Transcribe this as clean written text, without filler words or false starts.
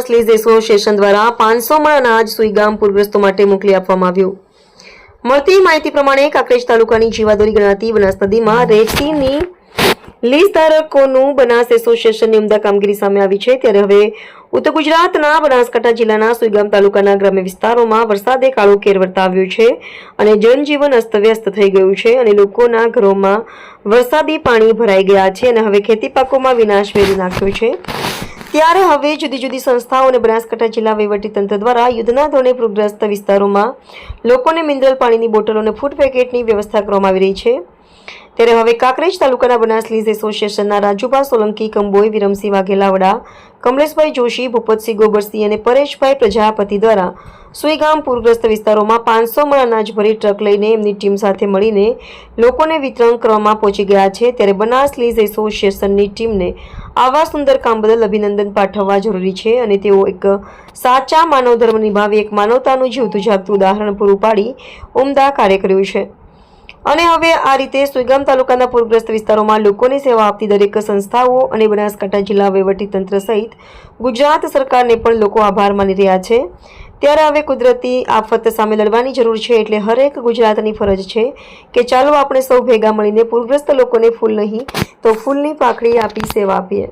Banas lease association દ્વારા 500 મણ અનાજ સુઈગામ પૂરગ્રસ્તો માટે મોકલી આપવામાં આવ્યું। મળતી માહિતી પ્રમાણે કાંકરેજ તાલુકાની જીવાદોરી ગણાતી બનાસ નદીમાં રેતીની લીઝ ધારકોનું બનાસ એસોસિએશનની ઉમદા કામગીરી સામે આવી છે। ત્યારે હવે ઉત્તર ગુજરાતના બનાસકાંઠા જિલ્લાના સુઈગામ તાલુકાના ગ્રામ્ય વિસ્તારોમાં વરસાદે કાળો કેર વર્તાવ્યો છે અને જનજીવન અસ્તવ્યસ્ત થઈ ગયું છે અને લોકોના ઘરોમાં વરસાદી પાણી ભરાઈ ગયા છે અને હવે ખેતી પાકોમાં વિનાશ વેરી નાખ્યો છે। ત્યારે હવે જુદી જુદી સંસ્થાઓ અને બનાસકાંઠા જિલ્લા વહીવટીતંત્ર દ્વારા યુદ્ધના ધોરણે પૂરગ્રસ્ત વિસ્તારોમાં લોકોને મિનરલ પાણીની બોટલો અને ફૂડ પેકેટની વ્યવસ્થા કરવામાં આવી રહી છે। ત્યારે હવે કાંકરેજ તાલુકાના બનાસ લીઝ એસોસિએશનના રાજુભા સોલંકી, કંબોઈ, વિરમસિંહ વાઘેલાવડા, કમલેશભાઈ જોશી, ભૂપતસિંહ ગોબરસિંહ અને પરેશભાઈ પ્રજાપતિ દ્વારા સુઈગામ પૂરગ્રસ્ત વિસ્તારોમાં 500 મણ અનાજ ભરી ટ્રક લઈને એમની ટીમ સાથે મળીને લોકોને વિતરણ કરવામાં પહોંચી ગયા છે। ત્યારે બનાસ લીઝ એસોસિએશનની ટીમને આવા સુંદર કામ બદલ અભિનંદન પાઠવવા જરૂરી છે અને તેઓ એક સાચા માનવ ધર્મ નિભાવી એક માનવતાનું જીવતું જાગતું ઉદાહરણ પૂરું પાડી ઉમદા કાર્ય કર્યું છે। અને હવે આ રીતે સુઈગામ તાલુકાના પૂરગ્રસ્ત વિસ્તારોમાં લોકોની સેવા આપતી દરેક સંસ્થાઓ અને બનાસકાંઠા જિલ્લા વહીવટીતંત્ર સહિત ગુજરાત સરકારને પણ લોકો આભાર માની રહ્યા છે। ત્યારે હવે કુદરતી આફત સામે લડવાની જરૂર છે, એટલે હરેક ગુજરાતની ફરજ છે કે ચાલો આપણે સૌ ભેગા મળીને પૂરગ્રસ્ત લોકોને ફૂલ નહીં તો ફૂલની પાંખડી આપી સેવા આપીએ।